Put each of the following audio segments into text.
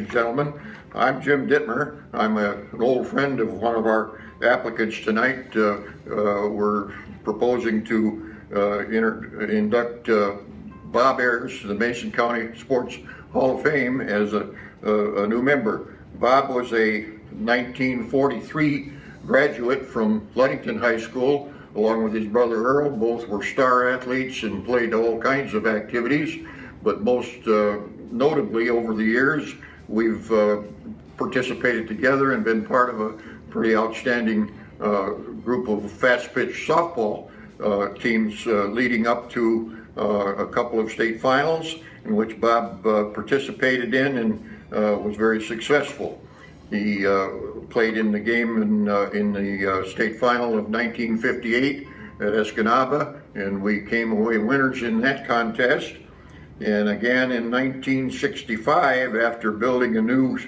and gentlemen. I'm Jim Dittmer. I'm an old friend of one of our applicants tonight. We're proposing to induct Bob Ayers to the Mason County Sports Hall of Fame as a new member. Bob was a 1943 graduate from Ludington High School, along with his brother Earl. Both were star athletes and played all kinds of activities, but most notably over the years, we've participated together and been part of a pretty outstanding group of fast pitch softball teams leading up to a couple of state finals in which Bob participated in and was very successful. He played in the game in the state final of 1958 at Escanaba, and we came away winners in that contest. And again in 1965, after building a new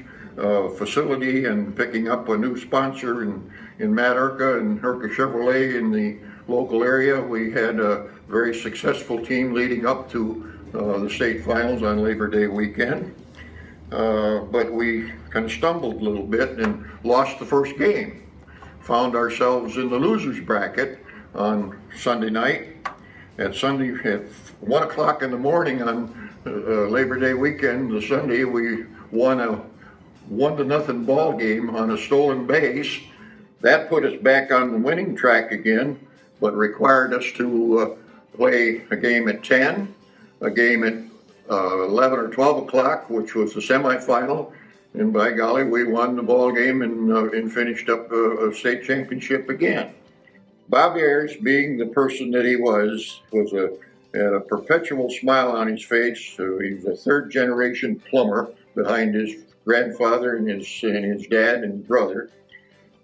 facility and picking up a new sponsor in Matt Urka and Urka Chevrolet in the local area, we had a very successful team leading up to the state finals on Labor Day weekend. But we kind of stumbled a little bit and lost the first game. Found ourselves in the losers bracket on Sunday night. At 1 o'clock in the morning on Labor Day weekend, the Sunday, we won a 1-0 ball game on a stolen base. That put us back on the winning track again, but required us to play a game at 10, a game at 11 or 12 o'clock, which was the semifinal, and by golly, we won the ball game and finished up a state championship again. Bob Ayers, being the person that he was had a perpetual smile on his face. So he's a third-generation plumber behind his grandfather and his dad and brother,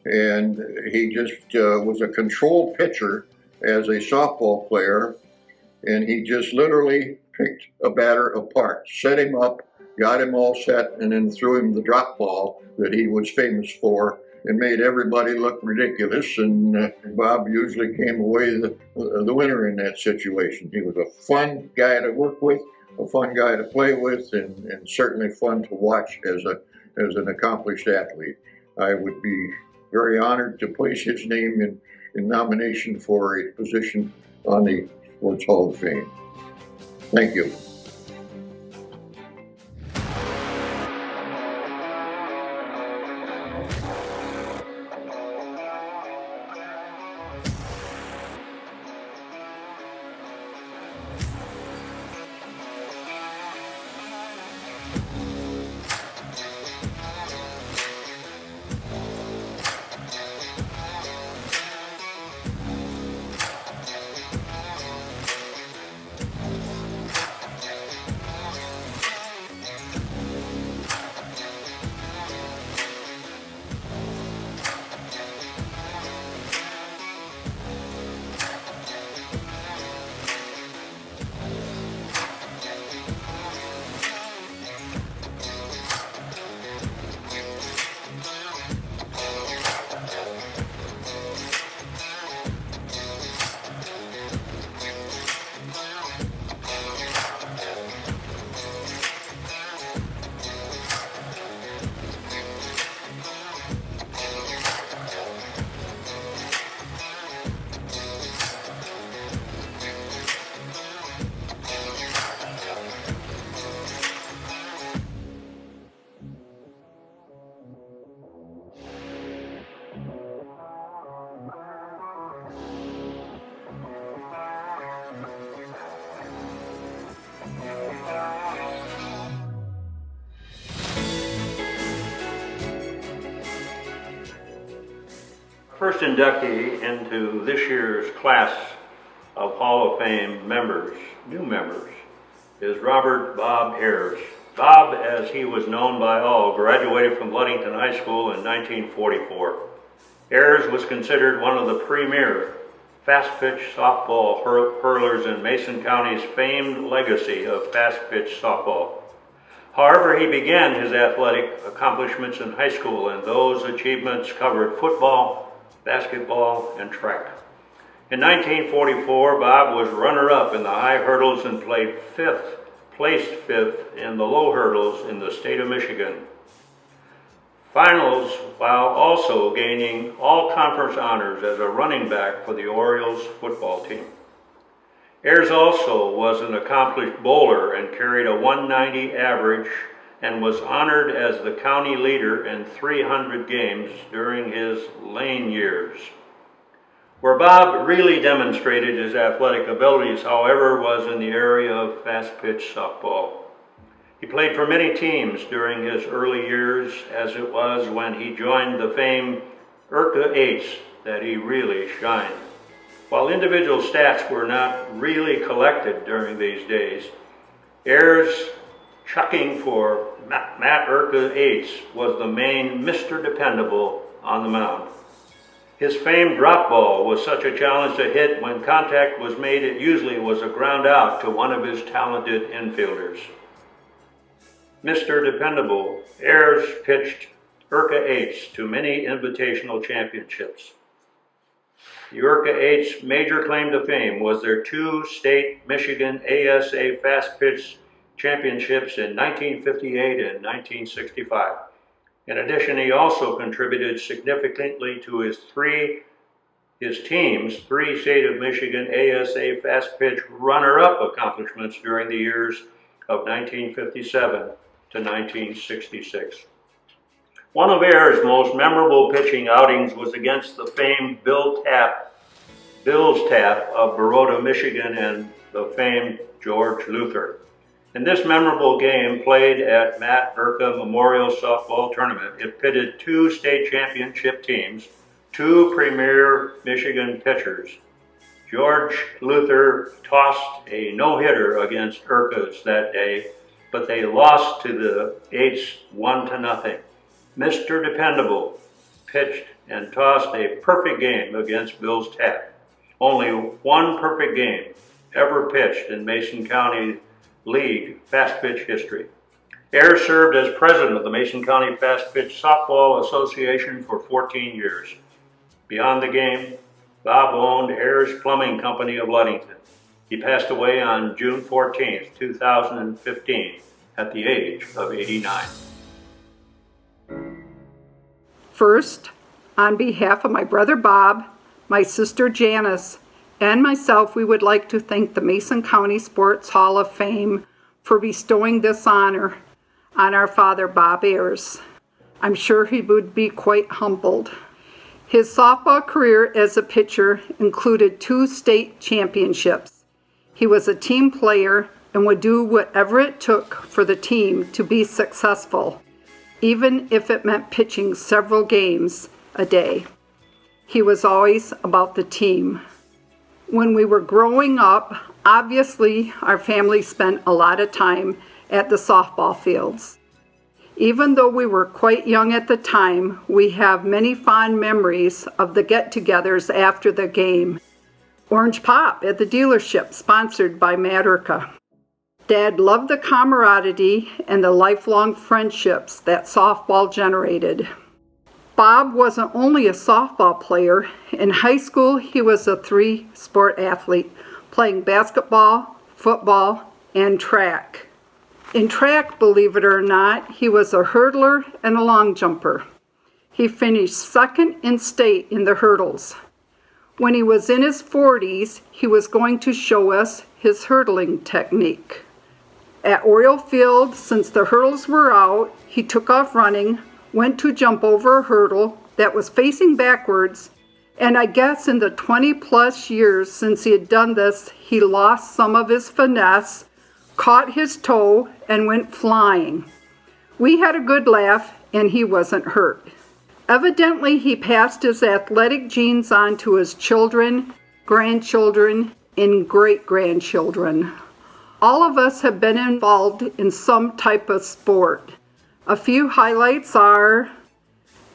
and he just was a control pitcher as a softball player, and he just literally picked a batter apart, set him up, got him all set, and then threw him the drop ball that he was famous for and made everybody look ridiculous. And Bob usually came away the winner in that situation. He was a fun guy to work with, a fun guy to play with, and certainly fun to watch as an accomplished athlete. I would be very honored to place his name in nomination for a position on the Sports Hall of Fame. Thank you. First inductee into this year's class of Hall of Fame members, new members, is Robert Bob Ayers. Bob, as he was known by all, graduated from Ludington High School in 1944. Ayers was considered one of the premier fast-pitch softball hurlers in Mason County's famed legacy of fast-pitch softball. However, he began his athletic accomplishments in high school, and those achievements covered football, basketball, and track. In 1944, Bob was runner-up in the high hurdles and placed fifth in the low hurdles in the state of Michigan. finals while also gaining all conference honors as a running back for the Orioles football team. Ayers also was an accomplished bowler and carried a 190 average and was honored as the county leader in 300 games during his Lane years. Where Bob really demonstrated his athletic abilities, however, was in the area of fast-pitch softball. He played for many teams during his early years, as it was when he joined the famed IRCA 8s that he really shined. While individual stats were not really collected during these days, Ayers chucking for Matt IRCA 8s was the main Mr. Dependable on the mound. His famed drop ball was such a challenge to hit. When contact was made, it usually was a ground out to one of his talented infielders. Mr. Dependable, Ayers pitched IRCA 8s to many invitational championships. The IRCA 8's major claim to fame was their two state Michigan ASA fast pitch championships in 1958 and 1965. In addition, he also contributed significantly to his team's three state of Michigan ASA fast pitch runner-up accomplishments during the years of 1957 to 1966. One of Ayers' most memorable pitching outings was against the famed Bills Tap of Baroda, Michigan, and the famed George Luther. In this memorable game, played at Matt IRCA Memorial Softball Tournament, it pitted two state championship teams, two premier Michigan pitchers. George Luther tossed a no-hitter against IRCA's that day, but they lost to the 8s 1-0. Mr. Dependable pitched and tossed a perfect game against Bills Tap. Only one perfect game ever pitched in Mason County League fast pitch history. Ayers served as president of the Mason County Fast Pitch Softball Association for 14 years. Beyond the game, Bob owned Ayers Plumbing Company of Ludington. He passed away on June 14, 2015, at the age of 89. First, on behalf of my brother Bob, my sister Janice, and myself, we would like to thank the Mason County Sports Hall of Fame for bestowing this honor on our father, Bob Ayers. I'm sure he would be quite humbled. His softball career as a pitcher included 2 state championships. He was a team player and would do whatever it took for the team to be successful, even if it meant pitching several games a day. He was always about the team. When we were growing up, obviously our family spent a lot of time at the softball fields. Even though we were quite young at the time, we have many fond memories of the get-togethers after the game. Orange Pop at the dealership, sponsored by Matt IRCA. Dad loved the camaraderie and the lifelong friendships that softball generated. Bob wasn't only a softball player. In high school, he was a 3-sport athlete, playing basketball, football, and track. In track, believe it or not, he was a hurdler and a long jumper. He finished 2nd in state in the hurdles. When he was in his 40s, he was going to show us his hurdling technique. At Oriole Field, since the hurdles were out, he took off running, went to jump over a hurdle that was facing backwards, and I guess in the 20-plus years since he had done this, he lost some of his finesse, caught his toe, and went flying. We had a good laugh, and he wasn't hurt. Evidently, he passed his athletic genes on to his children, grandchildren, and great-grandchildren. All of us have been involved in some type of sport. A few highlights are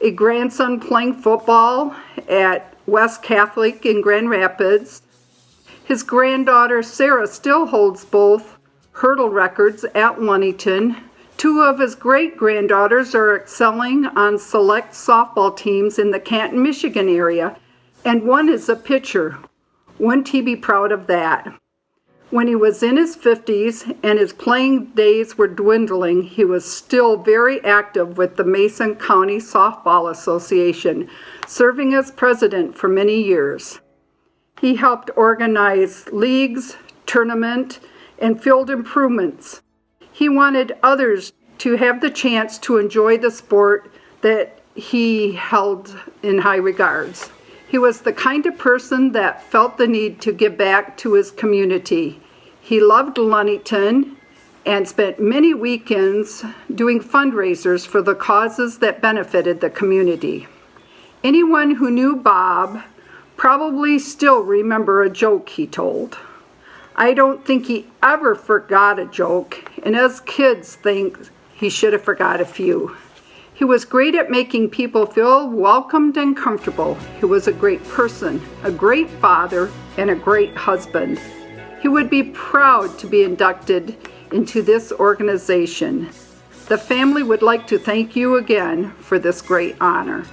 a grandson playing football at West Catholic in Grand Rapids. His granddaughter Sarah still holds both hurdle records at Ludington. 2 of his great-granddaughters are excelling on select softball teams in the Canton, Michigan area, and one is a pitcher. Wouldn't he be proud of that? When he was in his 50s and his playing days were dwindling, he was still very active with the Mason County Softball Association, serving as president for many years. He helped organize leagues, tournament, and field improvements. He wanted others to have the chance to enjoy the sport that he held in high regards. He was the kind of person that felt the need to give back to his community. He loved Ludington and spent many weekends doing fundraisers for the causes that benefited the community. Anyone who knew Bob probably still remember a joke he told. I don't think he ever forgot a joke, and as kids think he should have forgot a few. He was great at making people feel welcomed and comfortable. He was a great person, a great father, and a great husband. He would be proud to be inducted into this organization. The family would like to thank you again for this great honor.